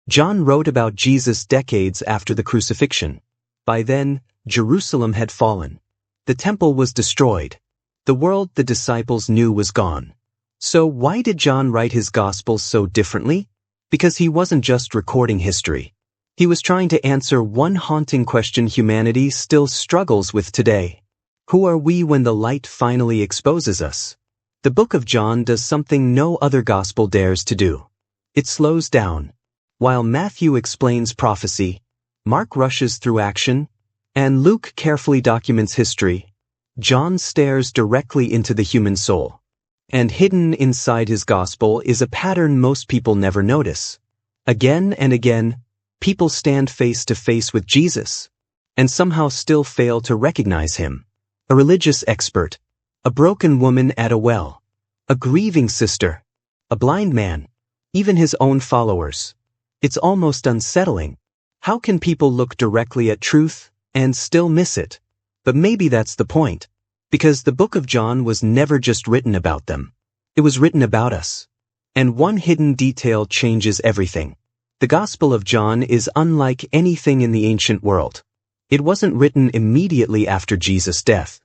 John wrote about Jesus decades after the crucifixion. By then, Jerusalem had fallen. The temple was destroyed. The world the disciples knew was gone. So why did John write his gospel so differently? Because he wasn't just recording history. He was trying to answer one haunting question humanity still struggles with today. Who are we when the light finally exposes us? The book of John does something no other gospel dares to do. It slows down. While Matthew explains prophecy, Mark rushes through action, and Luke carefully documents history, John stares directly into the human soul. And hidden inside his gospel is a pattern most people never notice. Again and again, people stand face to face with Jesus, and somehow still fail to recognize him. A religious expert, a broken woman at a well, a grieving sister, a blind man, even his own followers. It's almost unsettling. How can people look directly at truth and still miss it? But maybe that's the point. Because the book of John was never just written about them. It was written about us. And one hidden detail changes everything. The Gospel of John is unlike anything in the ancient world. It wasn't written immediately after Jesus' death.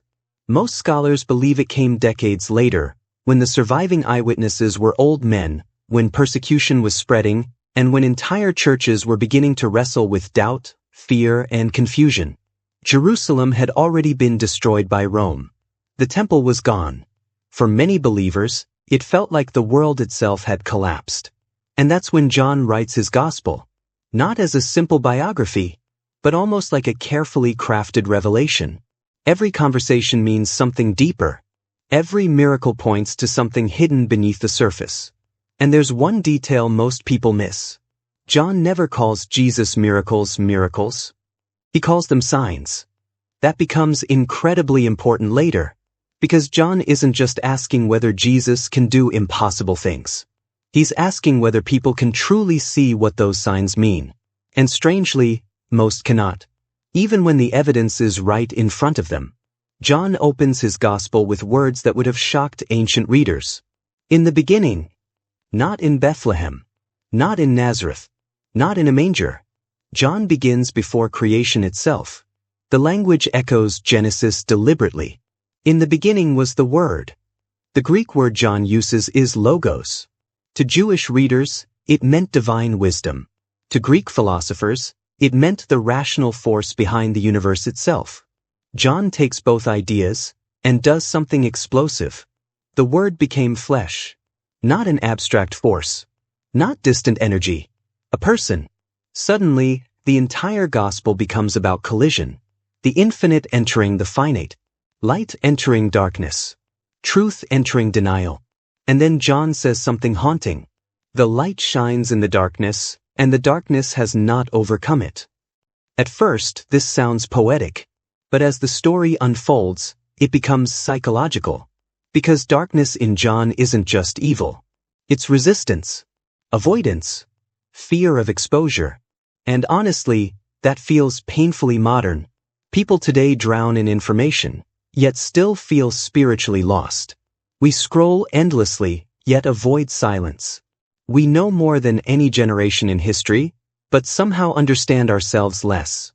Most scholars believe it came decades later, when the surviving eyewitnesses were old men, when persecution was spreading, and when entire churches were beginning to wrestle with doubt, fear, and confusion. Jerusalem had already been destroyed by Rome. The temple was gone. For many believers, it felt like the world itself had collapsed. And that's when John writes his gospel, not as a simple biography, but almost like a carefully crafted revelation. Every conversation means something deeper. Every miracle points to something hidden beneath the surface. And there's one detail most people miss. John never calls Jesus' miracles miracles. He calls them signs. That becomes incredibly important later, because John isn't just asking whether Jesus can do impossible things. He's asking whether people can truly see what those signs mean. And strangely, most cannot. Even when the evidence is right in front of them. John opens his gospel with words that would have shocked ancient readers. In the beginning. Not in Bethlehem. Not in Nazareth. Not in a manger. John begins before creation itself. The language echoes Genesis deliberately. In the beginning was the Word. The Greek word John uses is logos. To Jewish readers, it meant divine wisdom. To Greek philosophers, it meant the rational force behind the universe itself. John takes both ideas and does something explosive. The Word became flesh. Not an abstract force. Not distant energy. A person. Suddenly, the entire gospel becomes about collision. The infinite entering the finite. Light entering darkness. Truth entering denial. And then John says something haunting. The light shines in the darkness, and the darkness has not overcome it. At first, this sounds poetic. But as the story unfolds, it becomes psychological. Because darkness in John isn't just evil. It's resistance, avoidance, fear of exposure. And honestly, that feels painfully modern. People today drown in information, yet still feel spiritually lost. We scroll endlessly, yet avoid silence. We know more than any generation in history, but somehow understand ourselves less.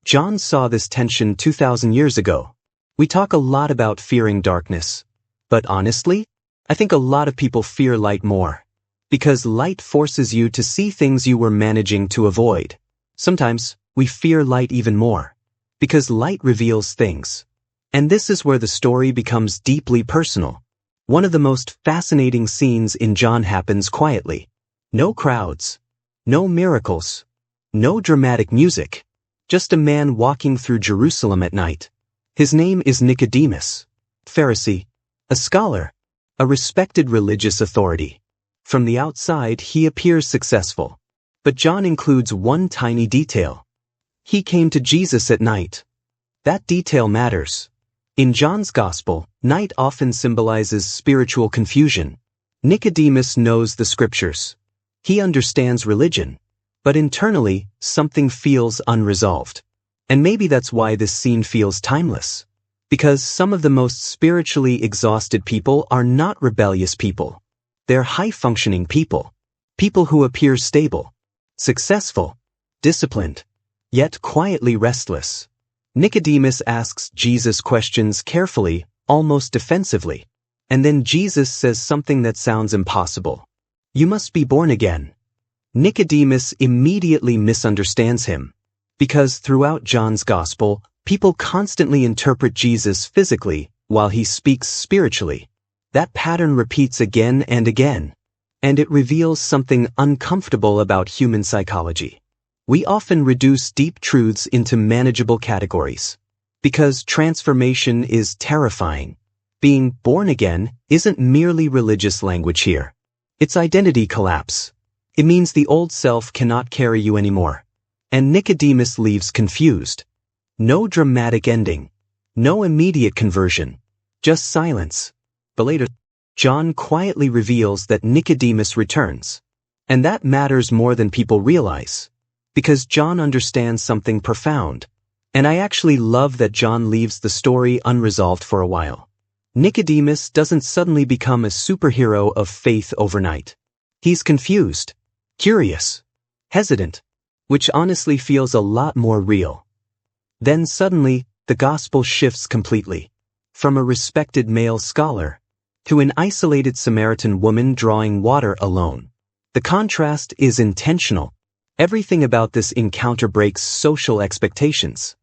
John saw this tension 2,000 years ago. We talk a lot about fearing darkness. But honestly, I think a lot of people fear light more. Because light forces you to see things you were managing to avoid. Sometimes, we fear light even more. Because light reveals things. And this is where the story becomes deeply personal. One of the most fascinating scenes in John happens quietly. No crowds. No miracles. No dramatic music. Just a man walking through Jerusalem at night. His name is Nicodemus. Pharisee. A scholar. A respected religious authority. From the outside, he appears successful. But John includes one tiny detail. He came to Jesus at night. That detail matters. In John's Gospel, night often symbolizes spiritual confusion. Nicodemus knows the scriptures. He understands religion. But internally, something feels unresolved. And maybe that's why this scene feels timeless. Because some of the most spiritually exhausted people are not rebellious people. They're high-functioning people. People who appear stable. successful, disciplined, yet quietly restless. Nicodemus asks Jesus questions carefully, almost defensively. And then Jesus says something that sounds impossible. You must be born again. Nicodemus immediately misunderstands him, because throughout John's Gospel, people constantly interpret Jesus physically while he speaks spiritually. That pattern repeats again and again, and it reveals something uncomfortable about human psychology. We often reduce deep truths into manageable categories, because transformation is terrifying. Being born again isn't merely religious language here. It's identity collapse. It means the old self cannot carry you anymore. And Nicodemus leaves confused. No dramatic ending. No immediate conversion. Just silence. But later, John quietly reveals that Nicodemus returns. And that matters more than people realize. Because John understands something profound. And I actually love that John leaves the story unresolved for a while. Nicodemus doesn't suddenly become a superhero of faith overnight. He's confused, curious, hesitant, which honestly feels a lot more real. Then suddenly, the gospel shifts completely. From a respected male scholar to an isolated Samaritan woman drawing water alone. The contrast is intentional. Everything about this encounter breaks social expectations.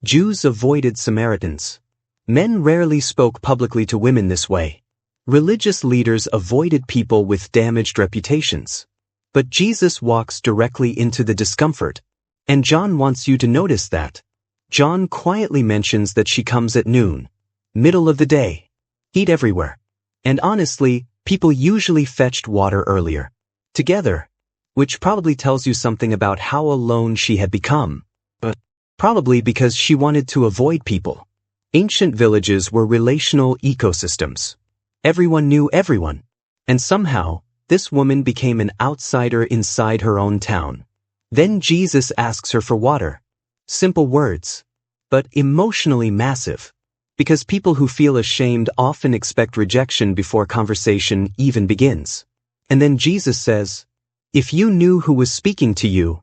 Jews avoided Samaritans. Men rarely spoke publicly to women this way. Religious leaders avoided people with damaged reputations. But Jesus walks directly into the discomfort. And John wants you to notice that. John quietly mentions that she comes at noon. Middle of the day. Heat everywhere. And honestly, people usually fetched water earlier. Together. Which probably tells you something about how alone she had become. But probably because she wanted to avoid people. Ancient villages were relational ecosystems. Everyone knew everyone. And somehow, this woman became an outsider inside her own town. Then Jesus asks her for water. Simple words, but emotionally massive. Because people who feel ashamed often expect rejection before conversation even begins. And then Jesus says, "If you knew who was speaking to you,"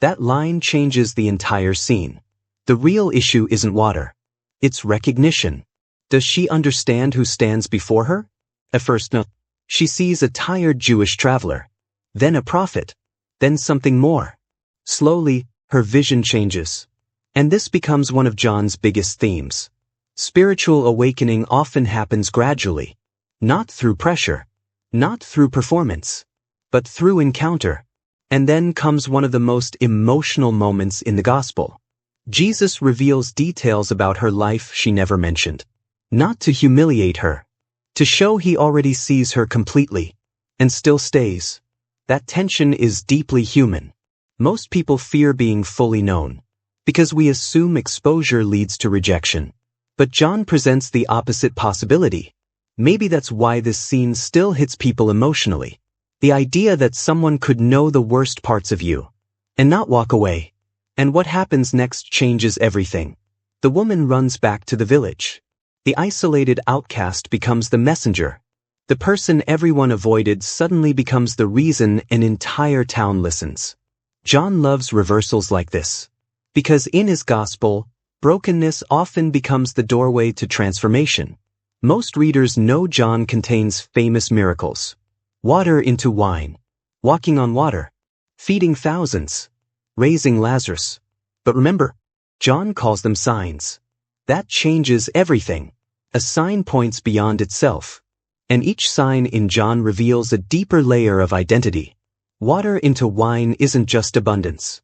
that line changes the entire scene. The real issue isn't water. It's recognition. Does she understand who stands before her? At first, no. She sees a tired Jewish traveler. Then a prophet. Then something more. Slowly, her vision changes. And this becomes one of John's biggest themes. Spiritual awakening often happens gradually. Not through pressure. Not through performance. But through encounter. And then comes one of the most emotional moments in the gospel. Jesus reveals details about her life she never mentioned. Not to humiliate her. To show he already sees her completely. And still stays. That tension is deeply human. Most people fear being fully known. Because we assume exposure leads to rejection. But John presents the opposite possibility. Maybe that's why this scene still hits people emotionally. The idea that someone could know the worst parts of you. And not walk away. And what happens next changes everything. The woman runs back to the village. The isolated outcast becomes the messenger. The person everyone avoided suddenly becomes the reason an entire town listens. John loves reversals like this. Because in his gospel, brokenness often becomes the doorway to transformation. Most readers know John contains famous miracles. Water into wine. Walking on water. Feeding thousands. Raising Lazarus. But remember, John calls them signs. That changes everything. A sign points beyond itself. And each sign in John reveals a deeper layer of identity. Water into wine isn't just abundance.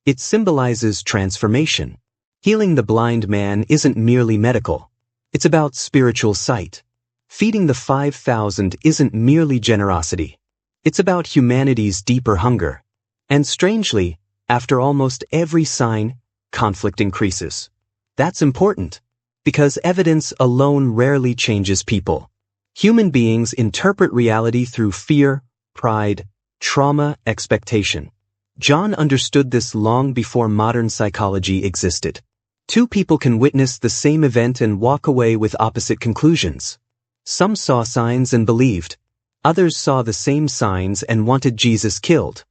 It symbolizes transformation. Healing the blind man isn't merely medical. It's about spiritual sight. Feeding the 5,000 isn't merely generosity. It's about humanity's deeper hunger. And strangely, after almost every sign, conflict increases. That's important, because evidence alone rarely changes people. Human beings interpret reality through fear, pride, trauma, expectation. John understood this long before modern psychology existed. Two people can witness the same event and walk away with opposite conclusions. Some saw signs and believed. Others saw the same signs and wanted Jesus killed.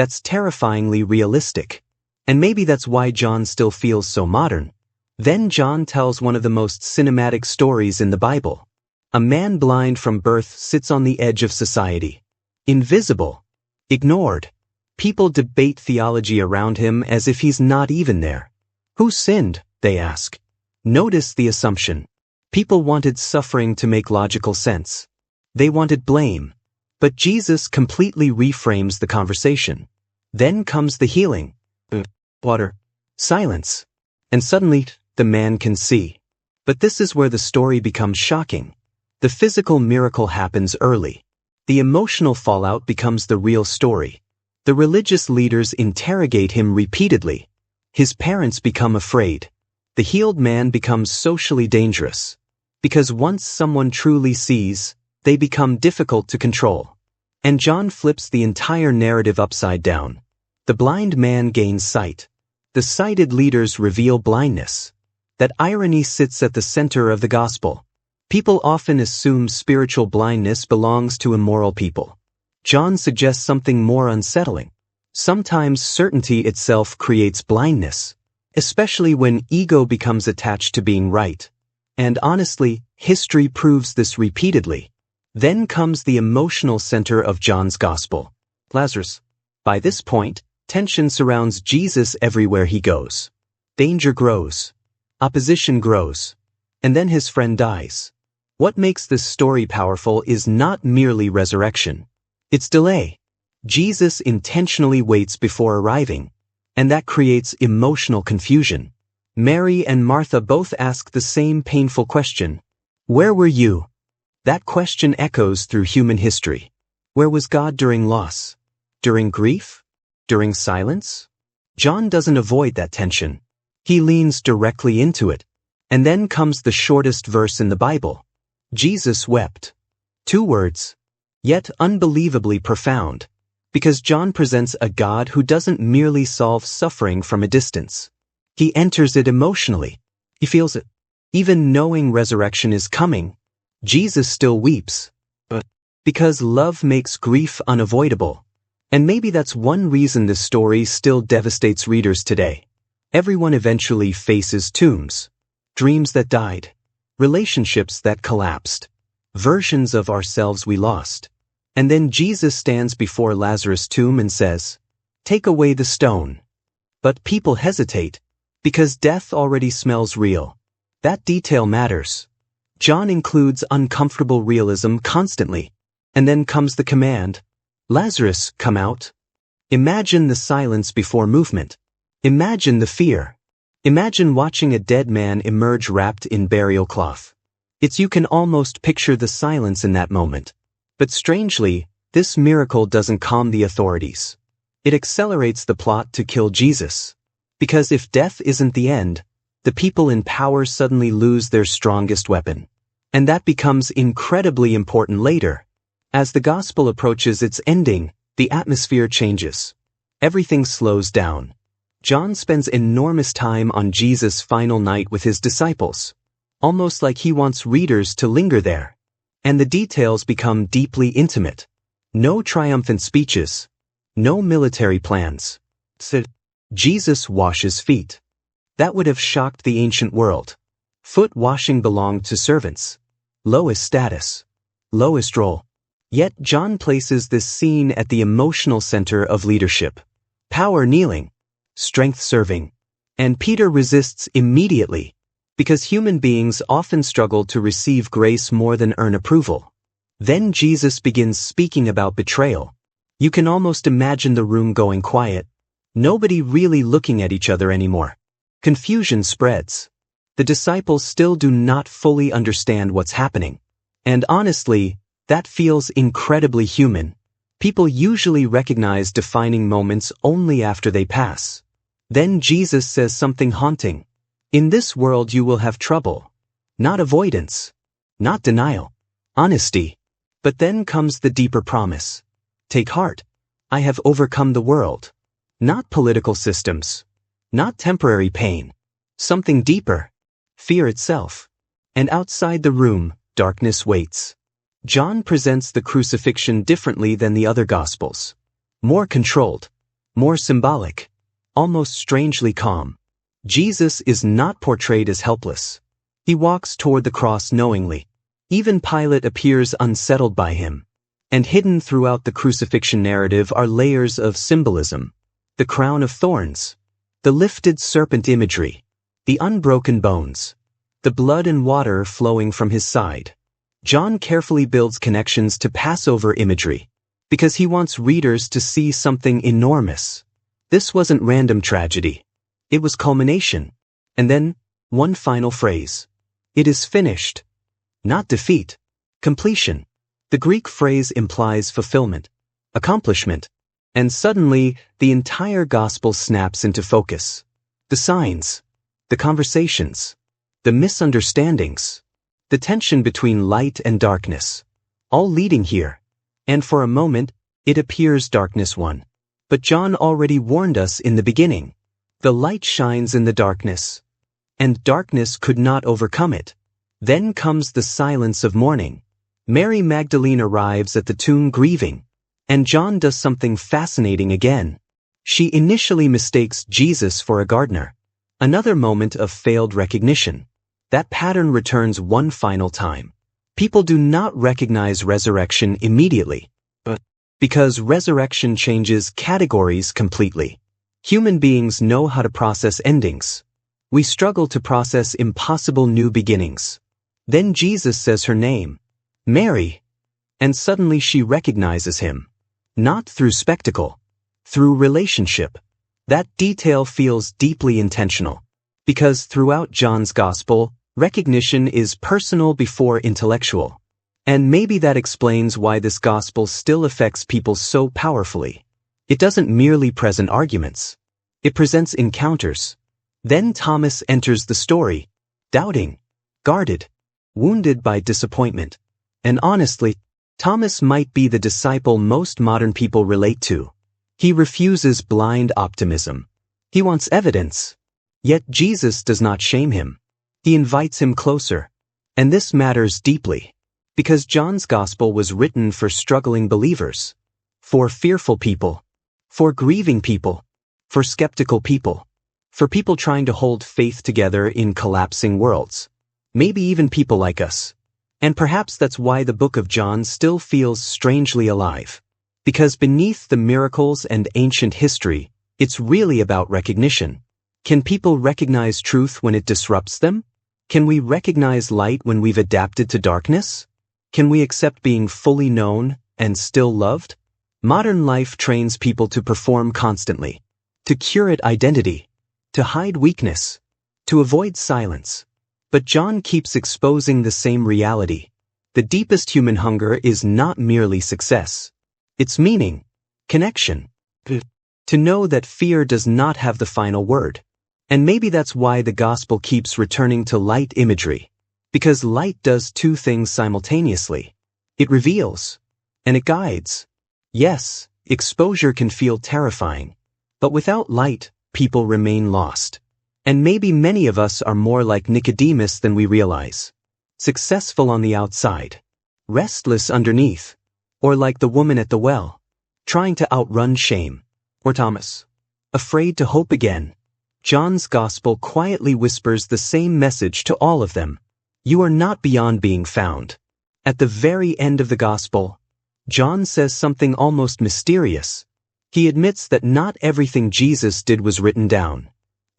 That's terrifyingly realistic. And maybe that's why John still feels so modern. Then John tells one of the most cinematic stories in the Bible. A man blind from birth sits on the edge of society. Invisible. Ignored. People debate theology around him as if he's not even there. Who sinned? They ask. Notice the assumption. People wanted suffering to make logical sense. They wanted blame. But Jesus completely reframes the conversation. Then comes the healing. Water. Silence. And suddenly, the man can see. But this is where the story becomes shocking. The physical miracle happens early. The emotional fallout becomes the real story. The religious leaders interrogate him repeatedly. His parents become afraid. The healed man becomes socially dangerous. Because once someone truly sees, they become difficult to control. And John flips the entire narrative upside down. The blind man gains sight. The sighted leaders reveal blindness. That irony sits at the center of the gospel. People often assume spiritual blindness belongs to immoral people. John suggests something more unsettling. Sometimes certainty itself creates blindness, especially when ego becomes attached to being right. And honestly, history proves this repeatedly. Then comes the emotional center of John's gospel. Lazarus. By this point, tension surrounds Jesus everywhere he goes. Danger grows. Opposition grows. And then his friend dies. What makes this story powerful is not merely resurrection. It's delay. Jesus intentionally waits before arriving. And that creates emotional confusion. Mary and Martha both ask the same painful question. Where were you? That question echoes through human history. Where was God during loss? During grief? During silence? John doesn't avoid that tension. He leans directly into it. And then comes the shortest verse in the Bible. Jesus wept. 2 words. Yet unbelievably profound. Because John presents a God who doesn't merely solve suffering from a distance. He enters it emotionally. He feels it. Even knowing resurrection is coming, Jesus still weeps. But because love makes grief unavoidable. And maybe that's one reason this story still devastates readers today. Everyone eventually faces tombs. Dreams that died. Relationships that collapsed. Versions of ourselves we lost. And then Jesus stands before Lazarus' tomb and says, "Take away the stone." But people hesitate, because death already smells real. That detail matters. John includes uncomfortable realism constantly. And then comes the command, "Lazarus, come out." Imagine the silence before movement. Imagine the fear. Imagine watching a dead man emerge wrapped in burial cloth. You can almost picture the silence in that moment. But strangely, this miracle doesn't calm the authorities. It accelerates the plot to kill Jesus. Because if death isn't the end, the people in power suddenly lose their strongest weapon. And that becomes incredibly important later. As the gospel approaches its ending, the atmosphere changes. Everything slows down. John spends enormous time on Jesus' final night with his disciples. Almost like he wants readers to linger there. And the details become deeply intimate. No triumphant speeches. No military plans. Jesus washes feet. That would have shocked the ancient world. Foot washing belonged to servants. Lowest status. Lowest role. Yet John places this scene at the emotional center of leadership. Power kneeling. Strength serving. And Peter resists immediately. Because human beings often struggle to receive grace more than earn approval. Then Jesus begins speaking about betrayal. You can almost imagine the room going quiet. Nobody really looking at each other anymore. Confusion spreads. The disciples still do not fully understand what's happening. And honestly, that feels incredibly human. People usually recognize defining moments only after they pass. Then Jesus says something haunting. In this world you will have trouble. Not avoidance. Not denial. Honesty. But then comes the deeper promise. Take heart. I have overcome the world. Not political systems. Not temporary pain. Something deeper. Fear itself. And outside the room, darkness waits. John presents the crucifixion differently than the other Gospels. More controlled. more symbolic, almost strangely calm. Jesus is not portrayed as helpless. He walks toward the cross knowingly. Even Pilate appears unsettled by him. And hidden throughout the crucifixion narrative are layers of symbolism. The crown of thorns, the lifted serpent imagery, the unbroken bones, the blood and water flowing from his side. John carefully builds connections to Passover imagery, because he wants readers to see something enormous. This wasn't random tragedy. It was culmination. And then, one final phrase. It is finished. Not defeat. Completion. The Greek phrase implies fulfillment, accomplishment, and suddenly the entire gospel snaps into focus. The signs, the conversations, the misunderstandings, the tension between light and darkness, all leading here. And for a moment, it appears darkness won. But John already warned us in the beginning. The light shines in the darkness, and darkness could not overcome it. Then comes the silence of mourning. Mary Magdalene arrives at the tomb grieving, and John does something fascinating again. She initially mistakes Jesus for a gardener. Another moment of failed recognition. That pattern returns one final time. People do not recognize resurrection immediately, but because resurrection changes categories completely. Human beings know how to process endings. We struggle to process impossible new beginnings. Then Jesus says her name, Mary, and suddenly she recognizes him. Not through spectacle, through relationship. That detail feels deeply intentional, because throughout John's Gospel, recognition is personal before intellectual. And maybe that explains why this Gospel still affects people so powerfully. It doesn't merely present arguments. It presents encounters. Then Thomas enters the story, doubting, guarded, wounded by disappointment. And honestly, Thomas might be the disciple most modern people relate to. He refuses blind optimism. He wants evidence. Yet Jesus does not shame him. He invites him closer. And this matters deeply, because John's Gospel was written for struggling believers, for fearful people, for grieving people, for skeptical people, for people trying to hold faith together in collapsing worlds. Maybe even people like us. And perhaps that's why the book of John still feels strangely alive. Because beneath the miracles and ancient history, it's really about recognition. Can people recognize truth when it disrupts them? Can we recognize light when we've adapted to darkness? Can we accept being fully known and still loved? Modern life trains people to perform constantly, to curate identity, to hide weakness, to avoid silence. But John keeps exposing the same reality. The deepest human hunger is not merely success. It's meaning, connection. To know that fear does not have the final word. And maybe that's why the gospel keeps returning to light imagery. Because light does two things simultaneously. It reveals, and it guides. Yes, exposure can feel terrifying. But without light, people remain lost. And maybe many of us are more like Nicodemus than we realize. Successful on the outside, restless underneath. Or like the woman at the well, trying to outrun shame. Or Thomas, afraid to hope again. John's Gospel quietly whispers the same message to all of them. You are not beyond being found. At the very end of the Gospel, John says something almost mysterious. He admits that not everything Jesus did was written down,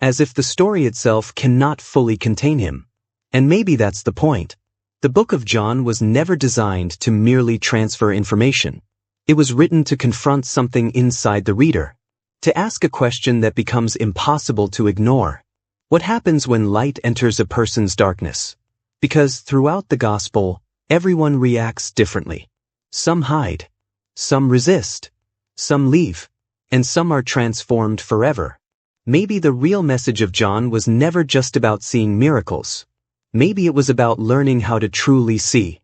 as if the story itself cannot fully contain him. And maybe that's the point. The book of John was never designed to merely transfer information. It was written to confront something inside the reader, to ask a question that becomes impossible to ignore. What happens when light enters a person's darkness? Because throughout the gospel, everyone reacts differently. Some hide, some resist, some leave, and some are transformed forever. Maybe the real message of John was never just about seeing miracles. Maybe it was about learning how to truly see.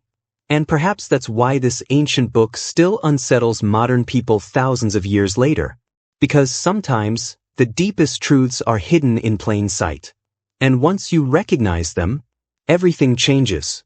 And perhaps that's why this ancient book still unsettles modern people thousands of years later. Because sometimes, the deepest truths are hidden in plain sight. And once you recognize them, everything changes.